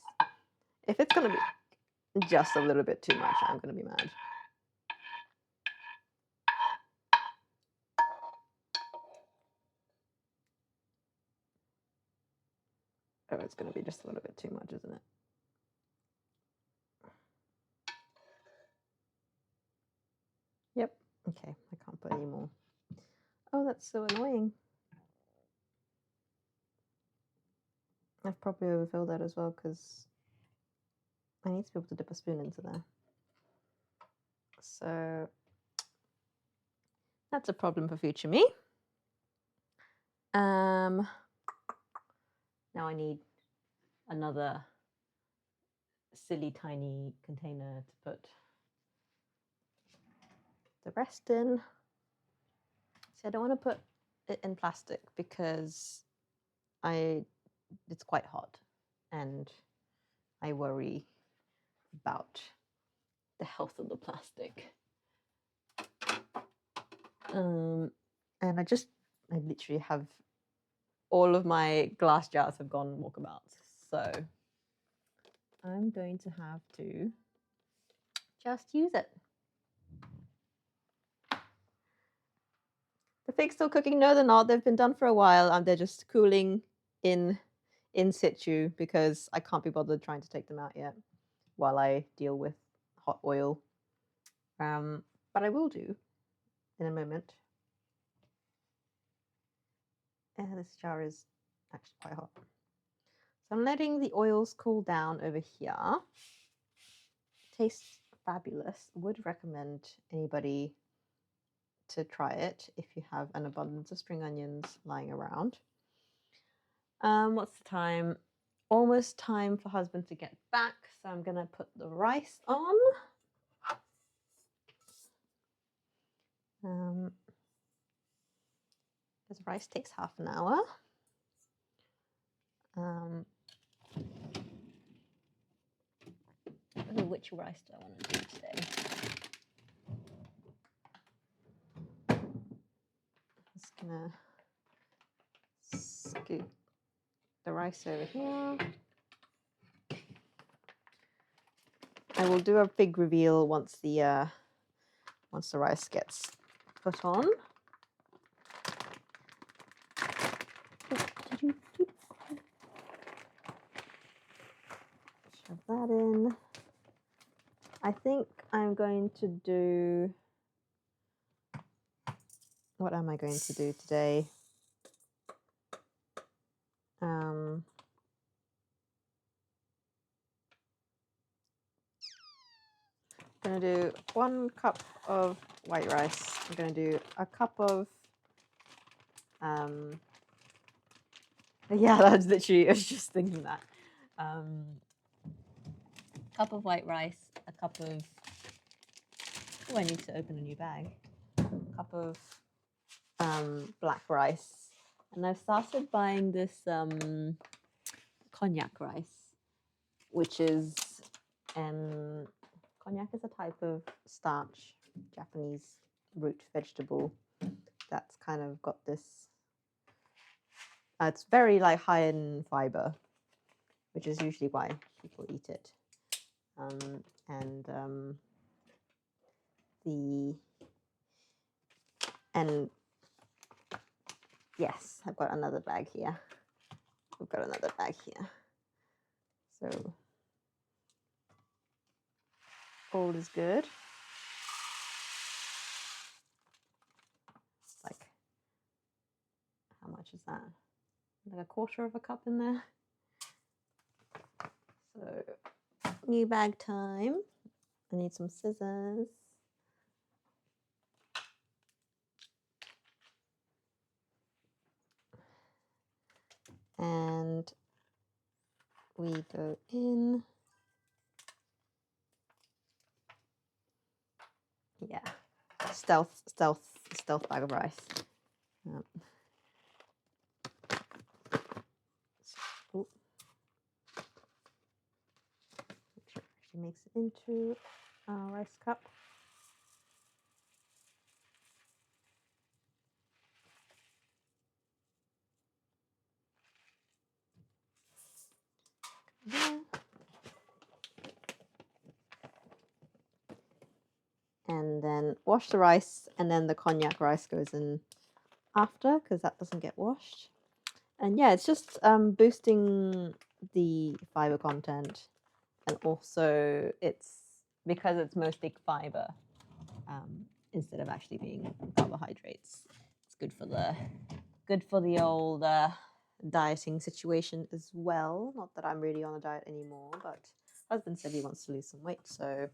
[SPEAKER 1] If it's gonna be just a little bit too much, I'm gonna be mad. Oh, it's going to be just a little bit too much, isn't it? Yep. Okay, I can't put any more. Oh, that's so annoying. I've probably overfilled that as well because I need to be able to dip a spoon into there. So that's a problem for future me. Now I need another silly tiny container to put the rest in. See, I don't want to put it in plastic because it's quite hot and I worry about the health of the plastic. And I literally have all of my glass jars have gone walkabouts, so I'm going to have to just use it. The figs still cooking? No, they're not. They've been done for a while and they're just cooling in situ because I can't be bothered trying to take them out yet while I deal with hot oil. But I will do in a moment. This jar is actually quite hot. So I'm letting the oils cool down over here. Tastes fabulous. Would recommend anybody to try it if you have an abundance of spring onions lying around. What's the time? Almost time for husband to get back, so I'm gonna put the rice on. Because rice takes half an hour. Which rice do I want to do today? I'm just gonna scoop the rice over here. I will do a big reveal once the rice gets put on. Shove that in. I think I'm going to do. What am I going to do today? I'm going to do 1 cup of white rice. I'm going to do a cup of, yeah, that's literally, I was just thinking that. Cup of white rice, a cup of, oh, I need to open a new bag. Cup of black rice. And I've started buying this cognac rice, which is, cognac is a type of starch, Japanese root vegetable that's kind of got this, it's very like high in fiber, which is usually why people eat it. Yes, I've got another bag here. We've got another bag here. So all is good. Like, how much is that? Like 1/4 of a cup in there. So new bag time. I need some scissors. And we go in. Yeah, stealth bag of rice. Make sure it actually makes it into our rice cup. There. And then wash the rice, and then the cognac rice goes in after because that doesn't get washed. And yeah, it's just boosting the fiber content, and also it's because it's mostly fiber instead of actually being carbohydrates. It's good for the old dieting situation as well. Not that I'm really on a diet anymore, but husband said he wants to lose some weight, so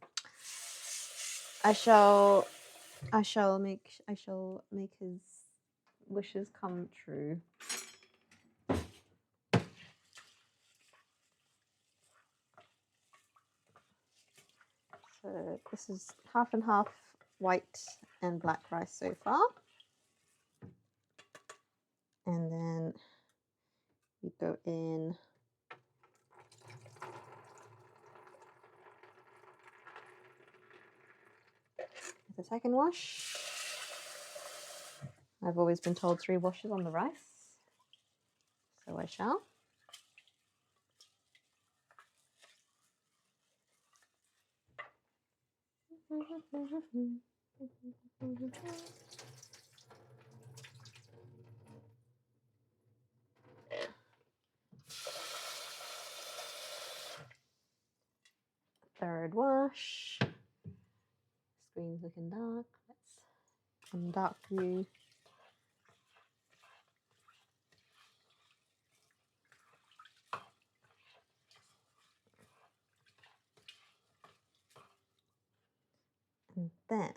[SPEAKER 1] I shall make his wishes come true. So this is half and half white and black rice so far. And then we go in with the second wash. I've always been told 3 washes on the rice, so I shall. Third wash. Screen's looking dark. Let's undark view. And then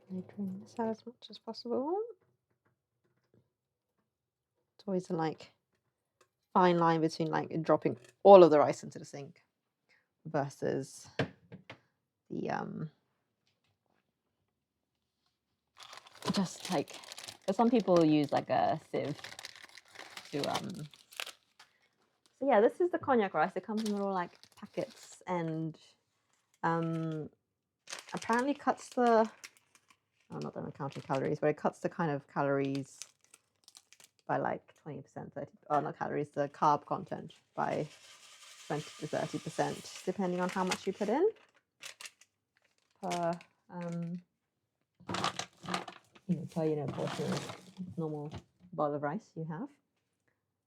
[SPEAKER 1] try to drain this out as much as possible. It's always a fine line between dropping all of the rice into the sink versus the just because some people use a sieve to so yeah, this is the cognac rice. It comes in little packets, and apparently cuts the not that I'm counting calories, but it cuts the kind of calories by 20%, 30, not calories, the carb content by 20 to 30%, depending on how much you put in per portion of normal bowl of rice you have.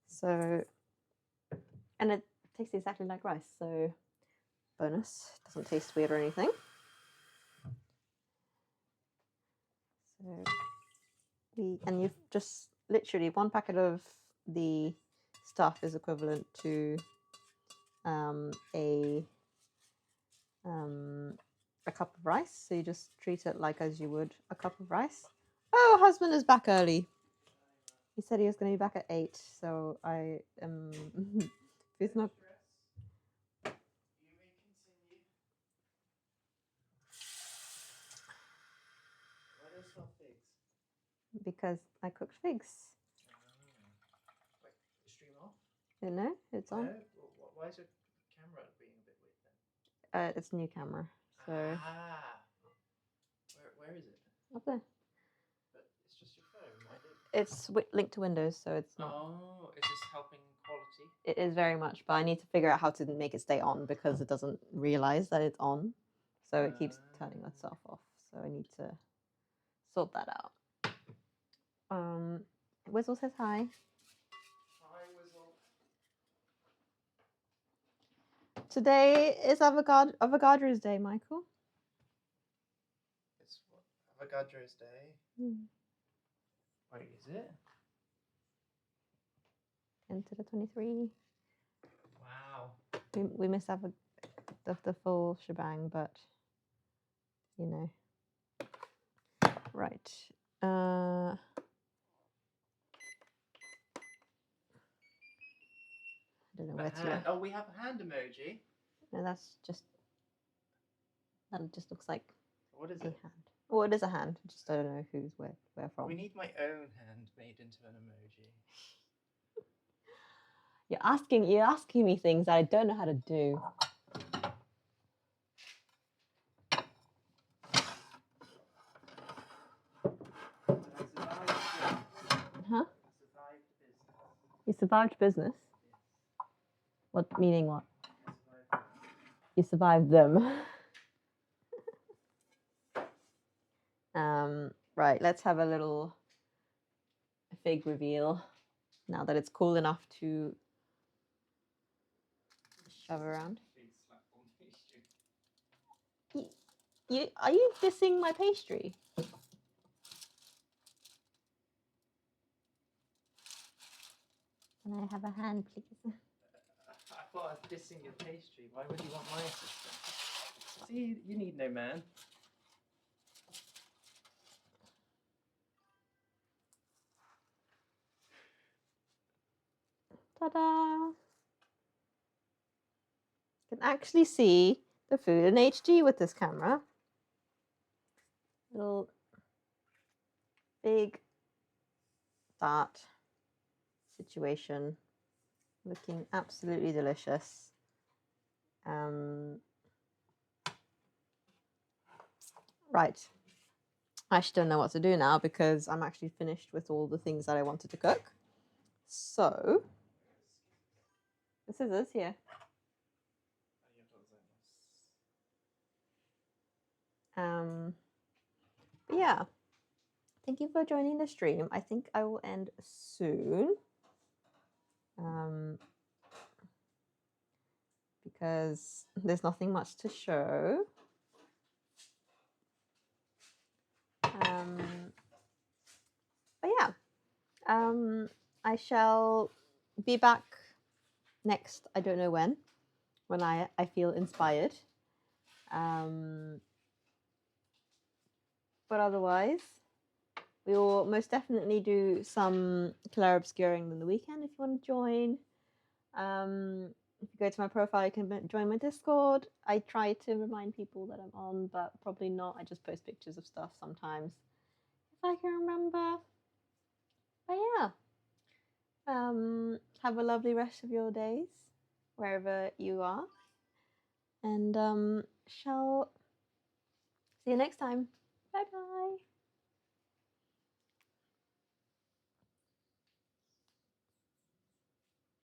[SPEAKER 1] So, and it tastes exactly like rice, so bonus, doesn't taste weird or anything. So and you've just literally 1 packet of the stuff is equivalent to a cup of rice. So you just treat it as you would a cup of rice. Oh, husband is back early. He said he was going to be back at 8, so I am. It's not. Because I cooked figs.
[SPEAKER 2] Wait, the stream off?
[SPEAKER 1] No, it's on.
[SPEAKER 2] No? Why is your camera being a bit weird then?
[SPEAKER 1] It's a new camera, so.
[SPEAKER 2] Where is it?
[SPEAKER 1] Up there.
[SPEAKER 2] But it's just your phone.
[SPEAKER 1] It's linked to Windows, so it's not.
[SPEAKER 2] Oh, is this helping quality?
[SPEAKER 1] It is very much, but I need to figure out how to make it stay on because it doesn't realize that it's on, so it keeps turning itself off. So I need to sort that out. Wizzle says hi.
[SPEAKER 2] Hi, Wizzle.
[SPEAKER 1] Today is Avogadro's Day, Michael.
[SPEAKER 2] It's Avogadro's Day. Wait, is it?
[SPEAKER 1] 10 to the 23.
[SPEAKER 2] Wow.
[SPEAKER 1] We missed the full shebang, but right. I don't know where to.
[SPEAKER 2] Oh, we have a hand emoji.
[SPEAKER 1] No, that just looks like
[SPEAKER 2] What is
[SPEAKER 1] a
[SPEAKER 2] it?
[SPEAKER 1] hand. Well, it is a hand. Just I don't know who's where from.
[SPEAKER 2] We need my own hand made into an emoji.
[SPEAKER 1] You're asking me things that I don't know how to do. Huh?
[SPEAKER 2] I survived business.
[SPEAKER 1] You survived business?
[SPEAKER 2] Yes.
[SPEAKER 1] What meaning what?
[SPEAKER 2] I
[SPEAKER 1] You survived them. Right, let's have a little fig reveal now that it's cool enough to shove around. Are you dissing my pastry? Can I have a hand, please?
[SPEAKER 2] I thought I was dissing your pastry. Why would you want my assistant? See, you need no man.
[SPEAKER 1] Ta-da! You can actually see the food in HD with this camera. Little big tart situation, looking absolutely delicious. Right, I actually don't know what to do now because I'm actually finished with all the things that I wanted to cook. So, the scissors here. But yeah, thank you for joining the stream. I think I will end soon. Because there's nothing much to show. But yeah, I shall be back next, I don't know when I feel inspired. But otherwise, we will most definitely do some Claire Obscuring in the weekend if you want to join. If you go to my profile, you can join my Discord. I try to remind people that I'm on, but probably not. I just post pictures of stuff sometimes if I can remember. But yeah, have a lovely rest of your days wherever you are, and shall see you next time. Bye bye.